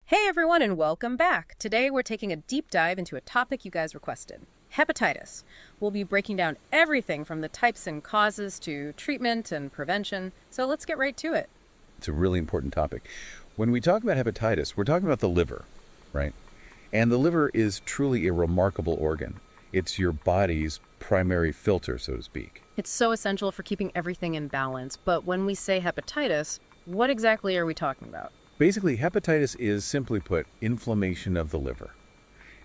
Hey everyone, and welcome back. Today we're taking a deep dive into a topic you guys requested: hepatitis. We'll be breaking down everything from the types and causes to treatment and prevention, so let's get right to it. It's a really important topic. When we talk about hepatitis, we're talking about the liver, right? And the liver is truly a remarkable organ. It's your body's primary filter, so to speak. It's so essential for keeping everything in balance, but when we say hepatitis, what exactly are we talking about? Basically, hepatitis is, simply put, inflammation of the liver.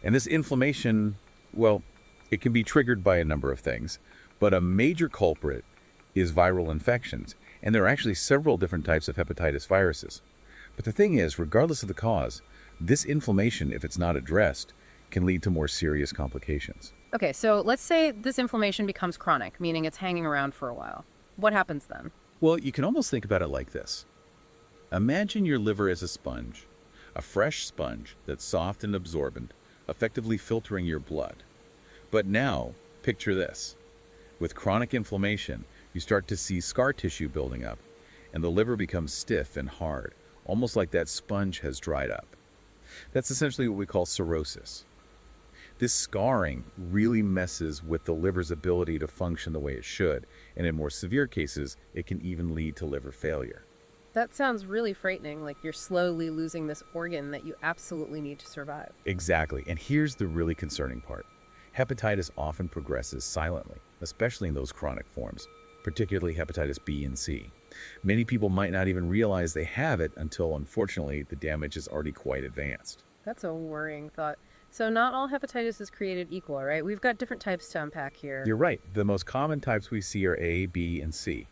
And this inflammation, well, it can be triggered by a number of things, but a major culprit is viral infections. And there are actually several different types of hepatitis viruses. But the thing is, regardless of the cause, this inflammation, if it's not addressed, can lead to more serious complications. Okay, so let's say this inflammation becomes chronic, meaning it's hanging around for a while. What happens then? Well, you can almost think about it like this. Imagine your liver as a sponge, a fresh sponge that's soft and absorbent, effectively filtering your blood. But now, picture this. With chronic inflammation, you start to see scar tissue building up, and the liver becomes stiff and hard, almost like that sponge has dried up. That's essentially what we call cirrhosis. This scarring really messes with the liver's ability to function the way it should, and in more severe cases, it can even lead to liver failure. That sounds really frightening, like you're slowly losing this organ that you absolutely need to survive. Exactly, and here's the really concerning part. Hepatitis often progresses silently, especially in those chronic forms, particularly hepatitis B and C. Many people might not even realize they have it until, unfortunately, the damage is already quite advanced. That's a worrying thought. So not all hepatitis is created equal, right? We've got different types to unpack here. You're right. The most common types we see are A, B, and C.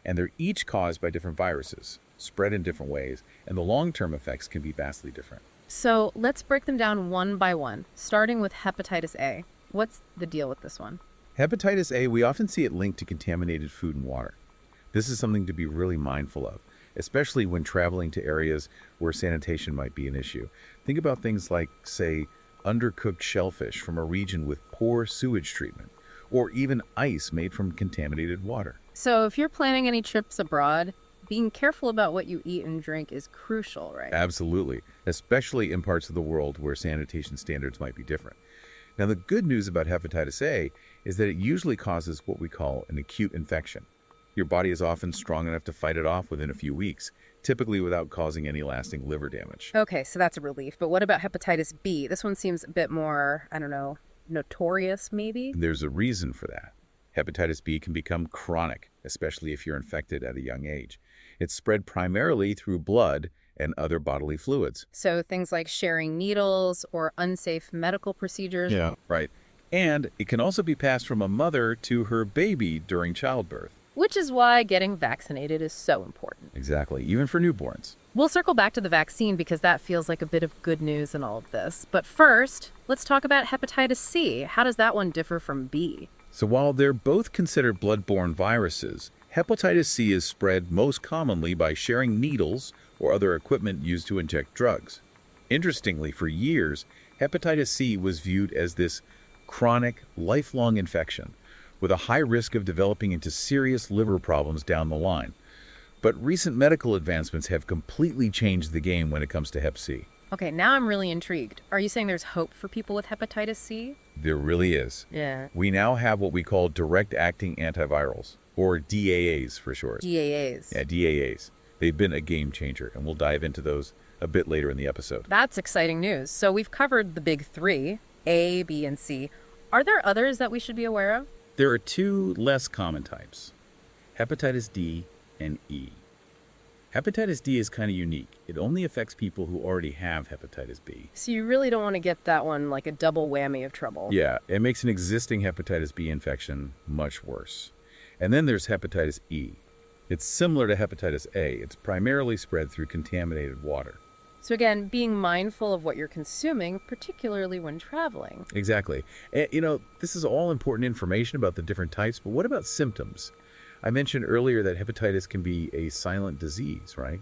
And they're each caused by different viruses, spread in different ways, and the long-term effects can be vastly different. So let's break them down one by one, starting with hepatitis A. What's the deal with this one? Hepatitis A, we often see it linked to contaminated food and water. This is something to be really mindful of, especially when traveling to areas where sanitation might be an issue. Think about things like, say, undercooked shellfish from a region with poor sewage treatment, or even ice made from contaminated water. So if you're planning any trips abroad, being careful about what you eat and drink is crucial, right? Absolutely, especially in parts of the world where sanitation standards might be different. Now, the good news about hepatitis A is that it usually causes what we call an acute infection. Your body is often strong enough to fight it off within a few weeks, typically without causing any lasting liver damage. Okay, so that's a relief. But what about hepatitis B? This one seems a bit more, notorious maybe? There's a reason for that. Hepatitis B can become chronic, especially if you're infected at a young age. It's spread primarily through blood and other bodily fluids. So things like sharing needles or unsafe medical procedures? Yeah, right. And it can also be passed from a mother to her baby during childbirth. Which is why getting vaccinated is so important. Exactly, even for newborns. We'll circle back to the vaccine because that feels like a bit of good news in all of this. But first, let's talk about hepatitis C. How does that one differ from B? So while they're both considered blood-borne viruses, hepatitis C is spread most commonly by sharing needles or other equipment used to inject drugs. Interestingly, for years, hepatitis C was viewed as this chronic, lifelong infection with a high risk of developing into serious liver problems down the line. But recent medical advancements have completely changed the game when it comes to Hep C. Okay, now I'm really intrigued. Are you saying there's hope for people with hepatitis C? There really is. Yeah. We now have what we call direct-acting antivirals, or DAAs for short. DAAs. Yeah, DAAs. They've been a game changer, and we'll dive into those a bit later in the episode. That's exciting news. So we've covered the big three, A, B, and C. Are there others that we should be aware of? There are two less common types, hepatitis D and E. Hepatitis D is kind of unique. It only affects people who already have hepatitis B. So you really don't want to get that one like a double whammy of trouble. Yeah, it makes an existing hepatitis B infection much worse. And then there's hepatitis E. It's similar to hepatitis A. It's primarily spread through contaminated water. So again, being mindful of what you're consuming, particularly when traveling. Exactly. And, this is all important information about the different types, but what about symptoms? I mentioned earlier that hepatitis can be a silent disease, right?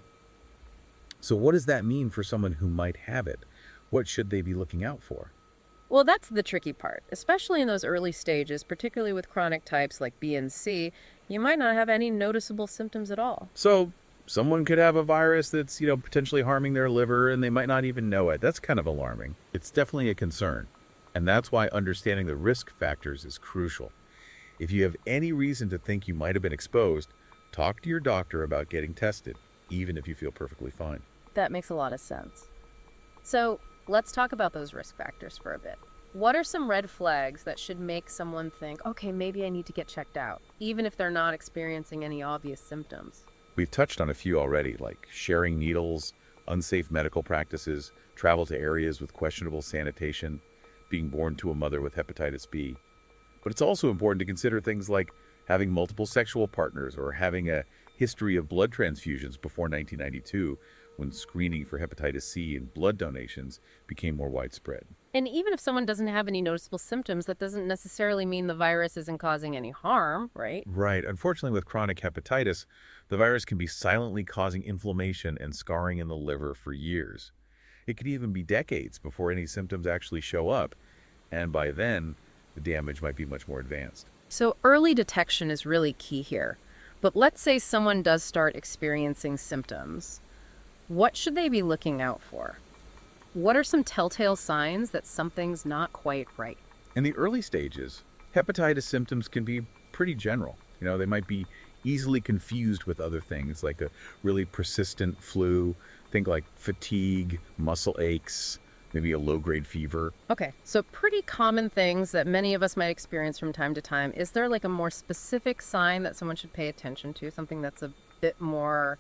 So what does that mean for someone who might have it? What should they be looking out for? Well, that's the tricky part. Especially in those early stages, particularly with chronic types like B and C, you might not have any noticeable symptoms at all. So someone could have a virus that's, potentially harming their liver and they might not even know it. That's kind of alarming. It's definitely a concern. And that's why understanding the risk factors is crucial. If you have any reason to think you might have been exposed, talk to your doctor about getting tested, even if you feel perfectly fine. That makes a lot of sense. So let's talk about those risk factors for a bit. What are some red flags that should make someone think, okay, maybe I need to get checked out, even if they're not experiencing any obvious symptoms? We've touched on a few already, like sharing needles, unsafe medical practices, travel to areas with questionable sanitation, being born to a mother with hepatitis B. But it's also important to consider things like having multiple sexual partners or having a history of blood transfusions before 1992, when screening for hepatitis C and blood donations became more widespread. And even if someone doesn't have any noticeable symptoms, that doesn't necessarily mean the virus isn't causing any harm, right? Right. Unfortunately, with chronic hepatitis, the virus can be silently causing inflammation and scarring in the liver for years. It could even be decades before any symptoms actually show up, and by then, the damage might be much more advanced. So early detection is really key here. But let's say someone does start experiencing symptoms. What should they be looking out for? What are some telltale signs that something's not quite right? In the early stages, hepatitis symptoms can be pretty general. They might be easily confused with other things like a really persistent flu, think like fatigue, muscle aches, maybe a low-grade fever. Okay, so pretty common things that many of us might experience from time to time. Is there like a more specific sign that someone should pay attention to, something that's a bit more,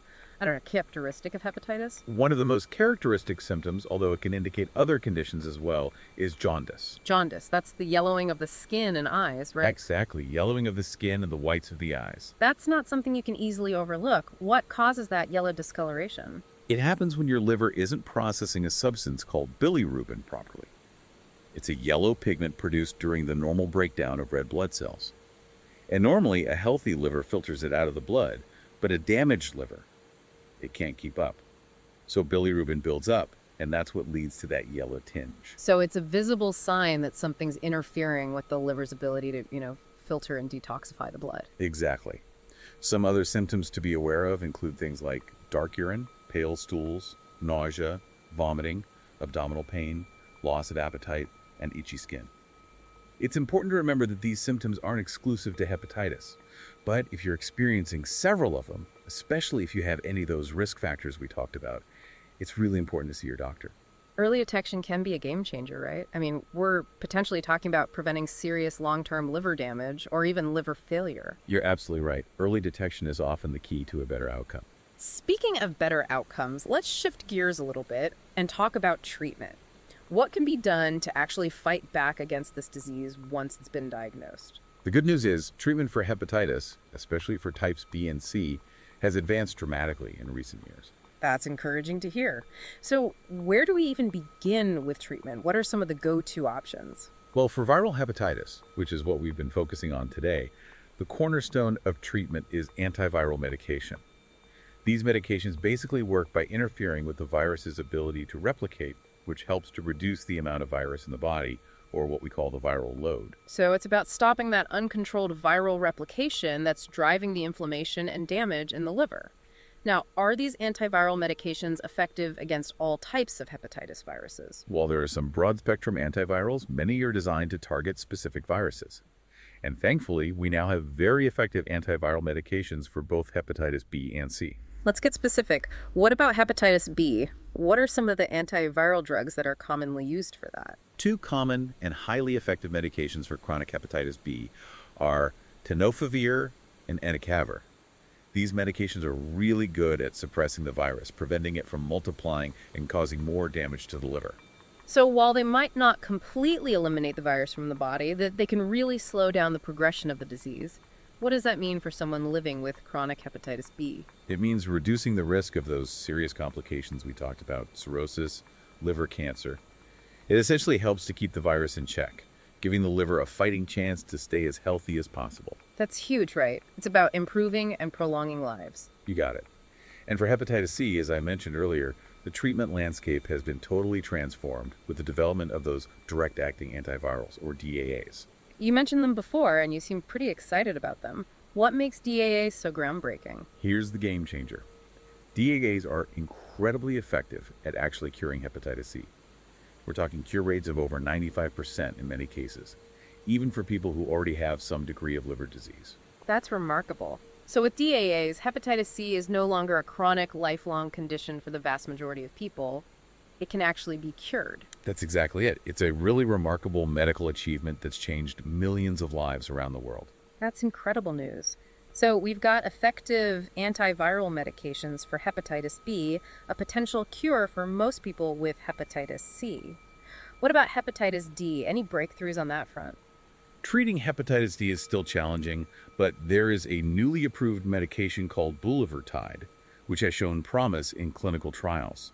characteristic of hepatitis? One of the most characteristic symptoms, although it can indicate other conditions as well, is jaundice. Jaundice, that's the yellowing of the skin and eyes, right? Exactly, yellowing of the skin and the whites of the eyes. That's not something you can easily overlook. What causes that yellow discoloration? It happens when your liver isn't processing a substance called bilirubin properly. It's a yellow pigment produced during the normal breakdown of red blood cells. And normally, a healthy liver filters it out of the blood, but a damaged liver, it can't keep up. So bilirubin builds up, and that's what leads to that yellow tinge. So it's a visible sign that something's interfering with the liver's ability to, filter and detoxify the blood. Exactly. Some other symptoms to be aware of include things like dark urine, pale stools, nausea, vomiting, abdominal pain, loss of appetite, and itchy skin. It's important to remember that these symptoms aren't exclusive to hepatitis, but if you're experiencing several of them, especially if you have any of those risk factors we talked about, it's really important to see your doctor. Early detection can be a game changer, right? I mean, we're potentially talking about preventing serious long-term liver damage or even liver failure. You're absolutely right. Early detection is often the key to a better outcome. Speaking of better outcomes, let's shift gears a little bit and talk about treatment. What can be done to actually fight back against this disease once it's been diagnosed? The good news is treatment for hepatitis, especially for types B and C, has advanced dramatically in recent years. That's encouraging to hear. So where do we even begin with treatment? What are some of the go-to options? Well, for viral hepatitis, which is what we've been focusing on today, the cornerstone of treatment is antiviral medication. These medications basically work by interfering with the virus's ability to replicate, which helps to reduce the amount of virus in the body, or what we call the viral load. So it's about stopping that uncontrolled viral replication that's driving the inflammation and damage in the liver. Now, are these antiviral medications effective against all types of hepatitis viruses? While there are some broad-spectrum antivirals, many are designed to target specific viruses. And thankfully, we now have very effective antiviral medications for both hepatitis B and C. Let's get specific. What about hepatitis B? What are some of the antiviral drugs that are commonly used for that? Two common and highly effective medications for chronic hepatitis B are tenofovir and entecavir. These medications are really good at suppressing the virus, preventing it from multiplying and causing more damage to the liver. So while they might not completely eliminate the virus from the body, they can really slow down the progression of the disease. What does that mean for someone living with chronic hepatitis B? It means reducing the risk of those serious complications we talked about, cirrhosis, liver cancer. It essentially helps to keep the virus in check, giving the liver a fighting chance to stay as healthy as possible. That's huge, right? It's about improving and prolonging lives. You got it. And for hepatitis C, as I mentioned earlier, the treatment landscape has been totally transformed with the development of those direct-acting antivirals, or DAAs. You mentioned them before, and you seem pretty excited about them. What makes DAAs so groundbreaking? Here's the game changer. DAAs are incredibly effective at actually curing hepatitis C. We're talking cure rates of over 95% in many cases, even for people who already have some degree of liver disease. That's remarkable. So with DAAs, hepatitis C is no longer a chronic, lifelong condition for the vast majority of people. It can actually be cured. That's exactly it. It's a really remarkable medical achievement that's changed millions of lives around the world. That's incredible news. So we've got effective antiviral medications for hepatitis B, a potential cure for most people with hepatitis C. What about hepatitis D? Any breakthroughs on that front? Treating hepatitis D is still challenging, but there is a newly approved medication called bulevirtide, which has shown promise in clinical trials.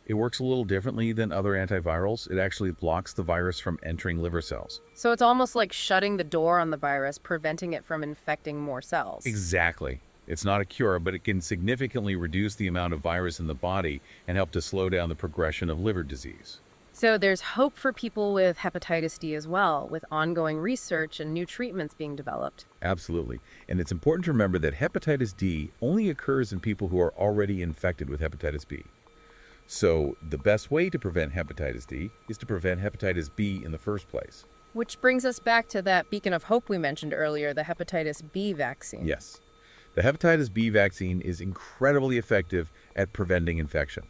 It works a little differently than other antivirals. It actually blocks the virus from entering liver cells. So it's almost like shutting the door on the virus, preventing it from infecting more cells. Exactly. It's not a cure, but it can significantly reduce the amount of virus in the body and help to slow down the progression of liver disease. So there's hope for people with hepatitis D as well, with ongoing research and new treatments being developed. Absolutely. And it's important to remember that hepatitis D only occurs in people who are already infected with hepatitis B. So the best way to prevent hepatitis D is to prevent hepatitis B in the first place. Which brings us back to that beacon of hope we mentioned earlier, the hepatitis B vaccine. Yes. The hepatitis B vaccine is incredibly effective at preventing infection.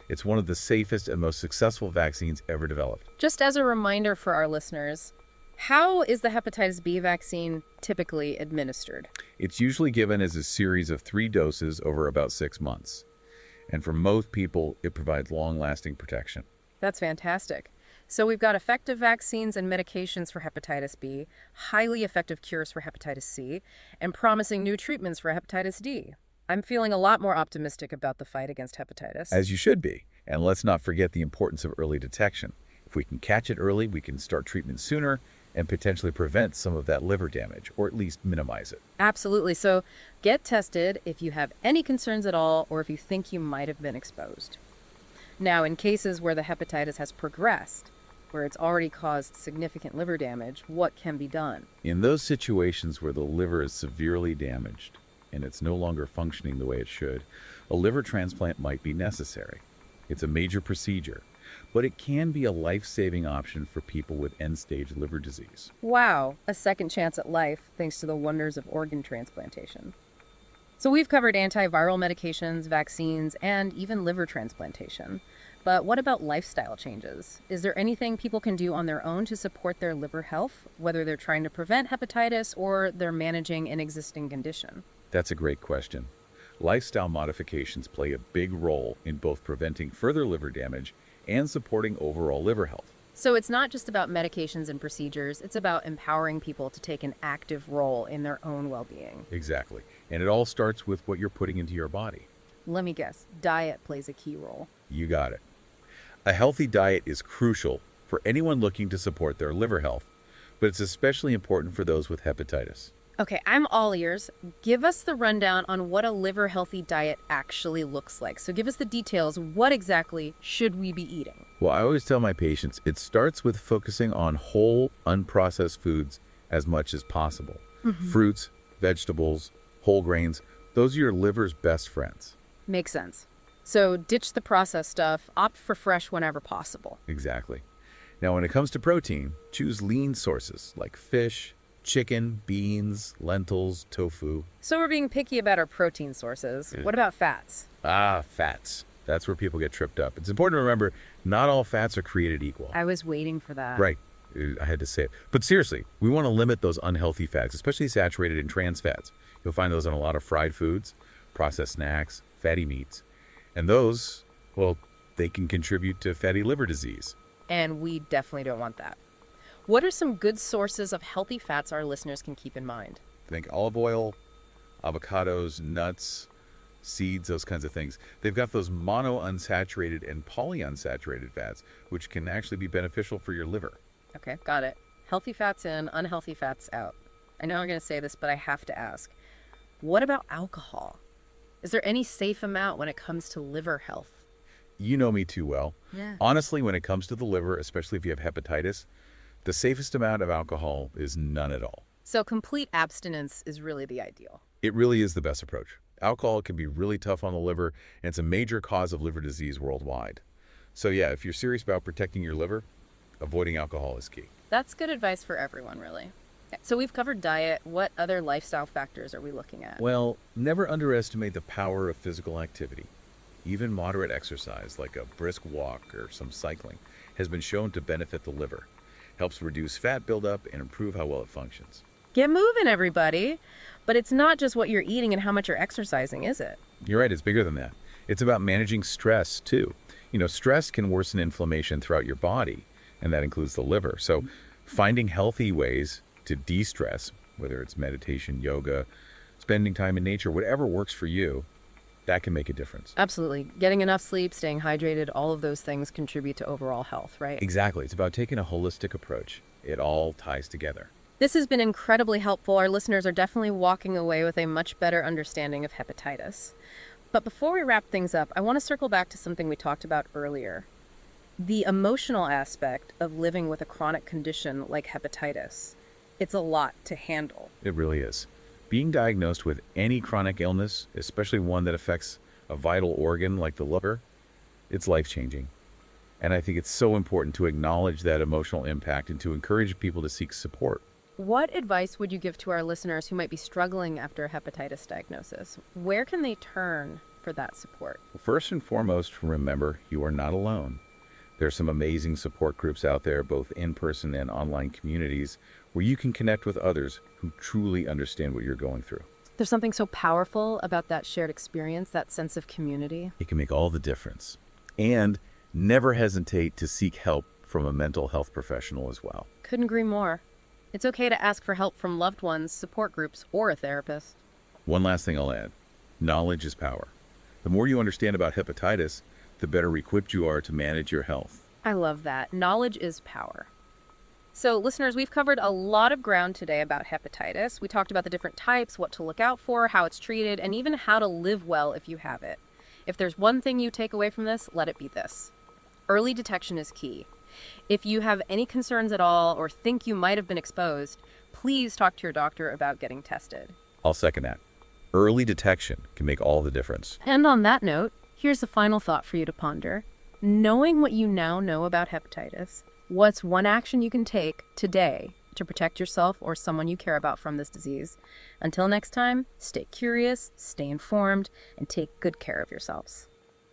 It's one of the safest and most successful vaccines ever developed. Just as a reminder for our listeners, how is the hepatitis B vaccine typically administered? It's usually given as a series of 3 doses over about 6 months. And for most people, it provides long-lasting protection. That's fantastic. So we've got effective vaccines and medications for hepatitis B, highly effective cures for hepatitis C, and promising new treatments for hepatitis D. I'm feeling a lot more optimistic about the fight against hepatitis. As you should be. And let's not forget the importance of early detection. If we can catch it early, we can start treatment sooner and potentially prevent some of that liver damage, or at least minimize it. Absolutely. So get tested if you have any concerns at all or if you think you might have been exposed. Now, in cases where the hepatitis has progressed, where it's already caused significant liver damage, what can be done? In those situations where the liver is severely damaged and it's no longer functioning the way it should, a liver transplant might be necessary. It's a major procedure, but it can be a life-saving option for people with end-stage liver disease. Wow, a second chance at life thanks to the wonders of organ transplantation. So we've covered antiviral medications, vaccines, and even liver transplantation. But what about lifestyle changes? Is there anything people can do on their own to support their liver health, whether they're trying to prevent hepatitis or they're managing an existing condition? That's a great question. Lifestyle modifications play a big role in both preventing further liver damage and supporting overall liver health. So it's not just about medications and procedures, it's about empowering people to take an active role in their own well-being. Exactly. And it all starts with what you're putting into your body. Let me guess, diet plays a key role. You got it. A healthy diet is crucial for anyone looking to support their liver health, but it's especially important for those with hepatitis. Okay, I'm all ears. Give us the rundown on what a liver-healthy diet actually looks like. So give us the details. What exactly should we be eating? Well, I always tell my patients it starts with focusing on whole, unprocessed foods as much as possible. Fruits, vegetables, whole grains, those are your liver's best friends. Makes sense. So ditch the processed stuff, opt for fresh whenever possible. Exactly. Now, when it comes to protein, choose lean sources like fish, chicken, beans, lentils, tofu. So we're being picky about our protein sources. What about fats? Fats. That's where people get tripped up. It's important to remember not all fats are created equal. I was waiting for that. Right. I had to say it. But seriously, we want to limit those unhealthy fats, especially saturated and trans fats. You'll find those in a lot of fried foods, processed snacks, fatty meats. And those, well, they can contribute to fatty liver disease. And we definitely don't want that. What are some good sources of healthy fats our listeners can keep in mind? Think olive oil, avocados, nuts, seeds, those kinds of things. They've got those monounsaturated and polyunsaturated fats, which can actually be beneficial for your liver. Okay, got it. Healthy fats in, unhealthy fats out. I know I'm going to say this, but I have to ask. What about alcohol? Is there any safe amount when it comes to liver health? You know me too well. Yeah. Honestly, when it comes to the liver, especially if you have hepatitis, the safest amount of alcohol is none at all. So complete abstinence is really the ideal. It really is the best approach. Alcohol can be really tough on the liver, and it's a major cause of liver disease worldwide. So yeah, if you're serious about protecting your liver, avoiding alcohol is key. That's good advice for everyone, really. Okay, so we've covered diet. What other lifestyle factors are we looking at? Well, never underestimate the power of physical activity. Even moderate exercise, like a brisk walk or some cycling, has been shown to benefit the liver, helps reduce fat buildup, and improve how well it functions. Get moving, everybody. But it's not just what you're eating and how much you're exercising, is it? You're right, it's bigger than that. It's about managing stress, too. Stress can worsen inflammation throughout your body, and that includes the liver. So finding healthy ways to de-stress, whether it's meditation, yoga, spending time in nature, whatever works for you, that can make a difference. Absolutely. Getting enough sleep, staying hydrated, all of those things contribute to overall health, right? Exactly. It's about taking a holistic approach. It all ties together. This has been incredibly helpful. Our listeners are definitely walking away with a much better understanding of hepatitis. But before we wrap things up, I want to circle back to something we talked about earlier. The emotional aspect of living with a chronic condition like hepatitis. It's a lot to handle. It really is. Being diagnosed with any chronic illness, especially one that affects a vital organ like the liver, it's life-changing. And I think it's so important to acknowledge that emotional impact and to encourage people to seek support. What advice would you give to our listeners who might be struggling after a hepatitis diagnosis? Where can they turn for that support? First and foremost, remember, you are not alone. There's some amazing support groups out there, both in-person and online communities, where you can connect with others who truly understand what you're going through. There's something so powerful about that shared experience, that sense of community. It can make all the difference. And never hesitate to seek help from a mental health professional as well. Couldn't agree more. It's okay to ask for help from loved ones, support groups, or a therapist. One last thing I'll add. Knowledge is power. The more you understand about hepatitis, the better equipped you are to manage your health. I love that. Knowledge is power. So, listeners, we've covered a lot of ground today about hepatitis. We talked about the different types, what to look out for, how it's treated, and even how to live well if you have it. If there's one thing you take away from this, let it be this. Early detection is key. If you have any concerns at all or think you might have been exposed, please talk to your doctor about getting tested. I'll second that. Early detection can make all the difference. And on that note, here's a final thought for you to ponder. Knowing what you now know about hepatitis, what's one action you can take today to protect yourself or someone you care about from this disease? Until next time, stay curious, stay informed, and take good care of yourselves.